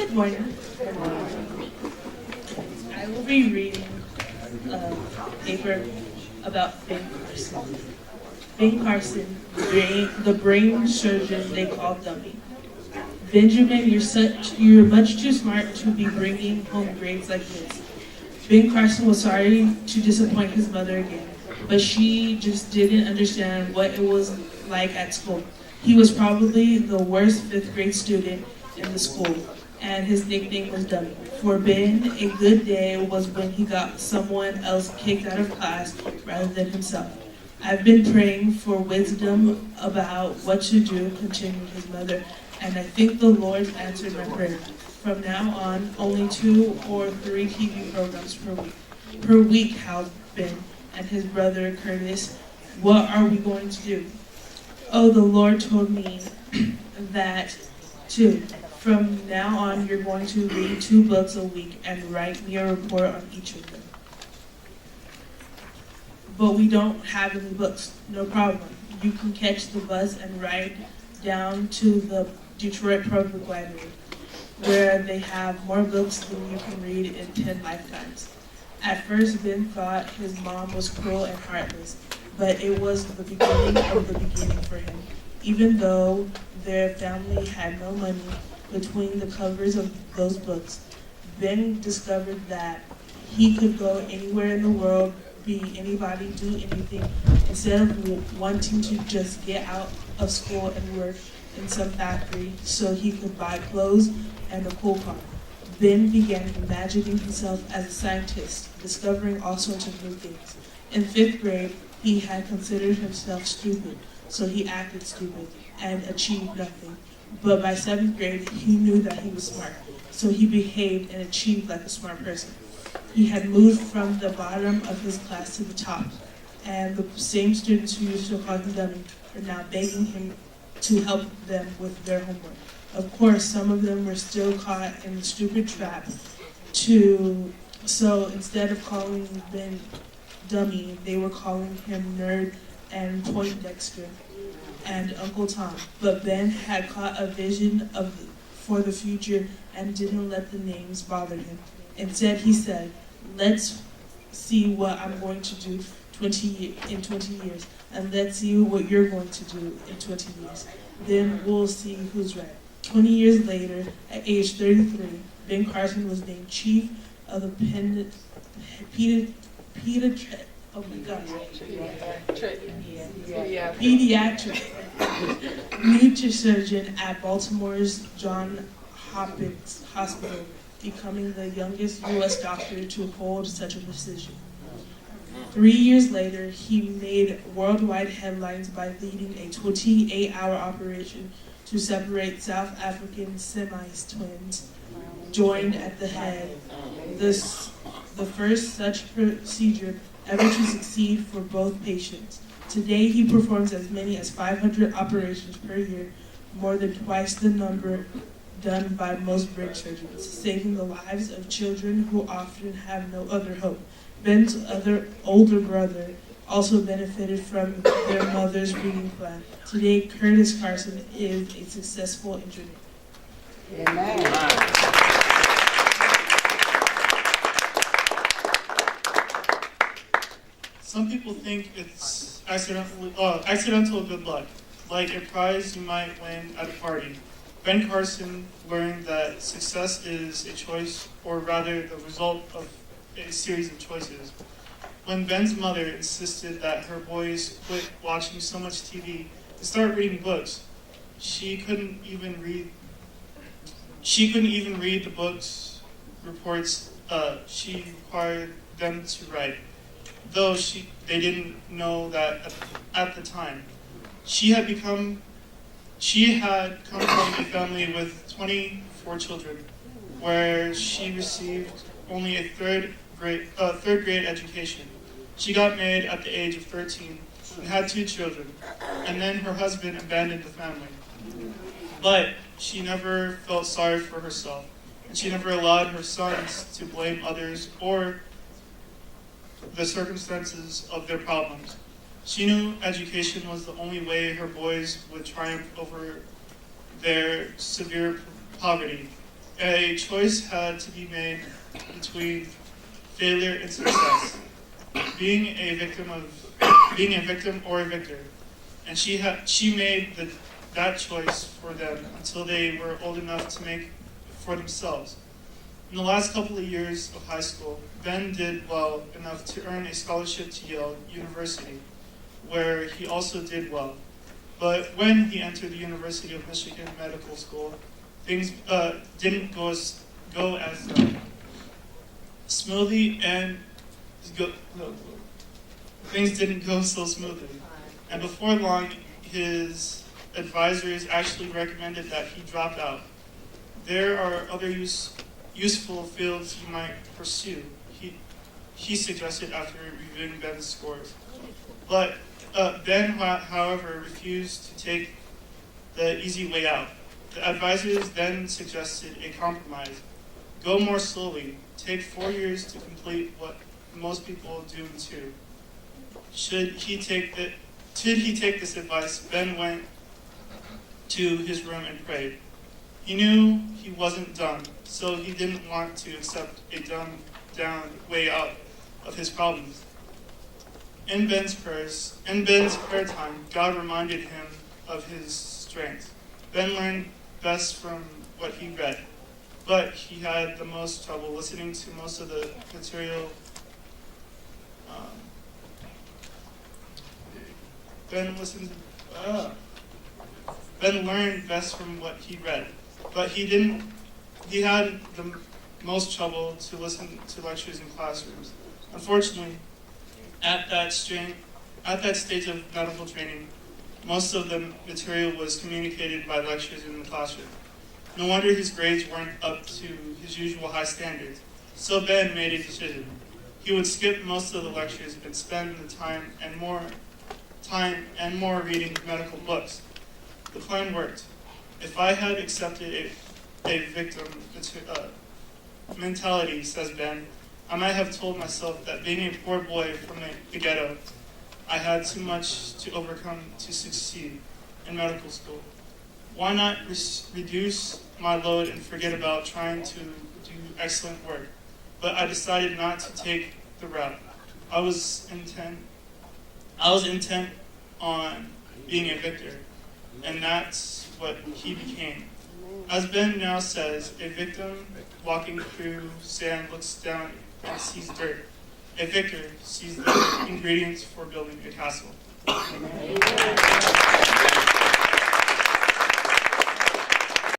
Good morning. I will be reading a paper about Ben Carson. Ben Carson, the brain surgeon they call dummy. Benjamin, you're much too smart to be bringing home grades like this. Ben Carson was sorry to disappoint his mother again, but she just didn't understand what it was like at school. He was probably the worst fifth grade student in the school, and his nickname was Dummy. For Ben, a good day was when he got someone else kicked out of class rather than himself. I've been praying for wisdom about what to do, continued his mother, and I think the Lord answered my prayer. From now on, only 2 or 3 TV programs per week, howled Ben and his brother Curtis. What are we going to do? Oh, the Lord told me that too. From now on, you're going to read 2 books a week and write me a report on each of them. But we don't have any books. No problem. You can catch the bus and ride down to the Detroit Public Library, where they have more books than you can read in 10 lifetimes. At first, Ben thought his mom was cruel and heartless, but it was the beginning of the beginning for him. Even though their family had no money, between the covers of those books, Ben discovered that he could go anywhere in the world, be anybody, do anything, instead of wanting to just get out of school and work in some factory so he could buy clothes and a cool car. Ben began imagining himself as a scientist, discovering all sorts of new things. In 5th grade, he had considered himself stupid, so he acted stupid and achieved nothing. But by 7th grade, he knew that he was smart, so he behaved and achieved like a smart person. He had moved from the bottom of his class to the top, and the same students who used to call him dummy were now begging him to help them with their homework. Of course, some of them were still caught in the stupid trap so instead of calling Ben dummy, they were calling him nerd and Poindexter and Uncle Tom. But Ben had caught a vision for the future and didn't let the names bother him. Instead, he said, let's see what I'm going to do in 20 years, and let's see what you're going to do in 20 years. Then we'll see who's right. 20 years later, at age 33, Ben Carson was named chief of the pediatric neurosurgeon at Baltimore's Johns Hopkins Hospital, becoming the youngest U.S. doctor to hold such a position. 3 years later, he made worldwide headlines by leading a 28-hour operation to separate South African Siamese twins, joined at the head, the first such procedure ever to succeed for both patients. Today, he performs as many as 500 operations per year, more than twice the number done by most brain surgeons, saving the lives of children who often have no other hope. Ben's older brother also benefited from their mother's reading plan. Today, Curtis Carson is a successful engineer. Amen. Some people think it's accidental good luck, like a prize you might win at a party. Ben Carson learned that success is a choice, or rather the result of a series of choices. When Ben's mother insisted that her boys quit watching so much TV and start reading books, she couldn't even read the books reports she required them to write, though they didn't know that at the time. She had come from a family with 24 children, where she received only a third grade education. She got married at the age of 13 and had 2 children, and then her husband abandoned the family. But she never felt sorry for herself, and she never allowed her sons to blame others or the circumstances of their problems. She knew education was the only way her boys would triumph over their severe poverty. a choice had to be made between failure and success, being a victim or a victor, and she made that choice for them until they were old enough to make it for themselves. In the last couple of years of high school, Ben did well enough to earn a scholarship to Yale University, where he also did well. But when he entered the University of Michigan Medical School, things didn't go as smoothly, and things didn't go so smoothly. And before long, his advisors actually recommended that he drop out. There are other useful fields you might pursue, he suggested after reviewing Ben's scores. But Ben, however, refused to take the easy way out. The advisors then suggested a compromise. Go more slowly. Take 4 years to complete what most people do in 2. Did he take this advice? Ben went to his room and prayed. He knew he wasn't done, so he didn't want to accept a dumbed-down way out of his problems. In Ben's prayer time, God reminded him of his strengths. Ben learned best from what he read, but he had the most trouble listening to most of the material. Ben learned best from what he read, but he had the most trouble to listen to lectures in classrooms. Unfortunately, at that stage of medical training, most of the material was communicated by lectures in the classroom. No wonder his grades weren't up to his usual high standards. So Ben made a decision. He would skip most of the lectures and spend the time and more reading medical books. The plan worked. If I had accepted a victim mentality, says Ben, I might have told myself that being a poor boy from the ghetto, I had too much to overcome to succeed in medical school. Why not reduce my load and forget about trying to do excellent work? But I decided not to take the route. I was intent on being a victor, and that's what he became. As Ben now says, a victim walking through sand looks down and sees dirt. A victor sees the ingredients for building a castle.